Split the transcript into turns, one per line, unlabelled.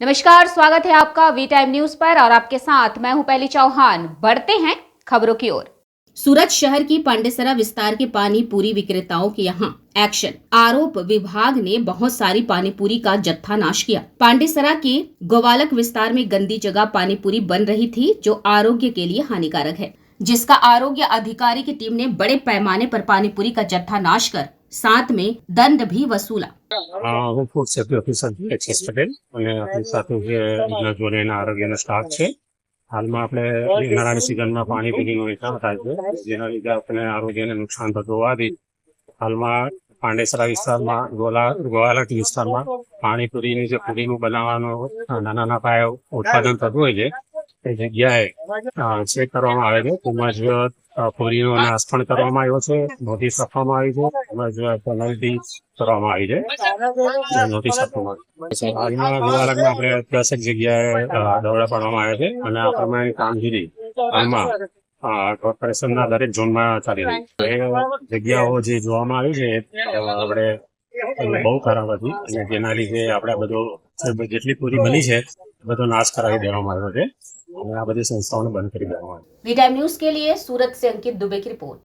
नमस्कार, स्वागत है आपका वी टाइम न्यूज पर और आपके साथ मैं हूं पहली चौहान। बढ़ते हैं खबरों की ओर। सूरत शहर की पांडेसरा विस्तार के पानी पूरी विक्रेताओं के यहाँ एक्शन। आरोप विभाग ने बहुत सारी पानी पूरी का जत्था नाश किया। पांडेसरा के गोवालक विस्तार में गंदी जगह पानी पूरी बन रही थी जो आरोग्य के लिए हानिकारक है, जिसका आरोग्य अधिकारी की टीम ने बड़े पैमाने पर पानी पूरी का जत्था नाश कर साथ में दंड भी वसूला।
હું ફૂડ સેફ્ટી ઓફિસર છું એચએસ પટેલ અને આપણી સાથે જે જોડે એના આરોગ્યનો સ્ટાફ છે. હાલમાં આપણે ઉનાળાની સિઝનમાં પાણી પૂરીનું વેચાણ થાય છે, જેના લીધે આપણે આરોગ્યને નુકસાન થતું હોવાથી હાલમાં પાંડેસરા વિસ્તારમાં ગોવાલક વિસ્તારમાં પાણીપુરીની જે પૂરીનું બનાવવાનું નાના પાયે ઉત્પાદન થતું હોય છે એ જગ્યાએ ચેક કરવામાં આવે છે. તેમજ પૂરીનો નાશ પણ કરવામાં આવ્યો છે, નોટિસ આપવામાં આવી છે, તેમજ પેનલ્ટી કરવામાં આવી છે, નોટિસ આપવામાં આવી છે. હાલમાં ગોવાલકમાં આપણે 10 જગ્યાએ દરોડા પાડવામાં આવ્યા છે અને આ પ્રમાણે કામગીરી હાલમાં કોર્પોરેશનના દરેક ઝોનમાં ચાલી રહી છે. એ જગ્યાઓ જે જોવામાં આવી છે આપણે બહુ ખરાબ હતી અને જેના લીધે આપણે બધો જેટલી પૂરી બની છે બધો નાશ કરાવી દેવામાં આવ્યો છે અને આ બધી સંસ્થાઓને બંધ કરી દેવામાં આવી.
वी टाइम न्यूज के लिए सूरत से अंकित दुबे की रिपोर्ट।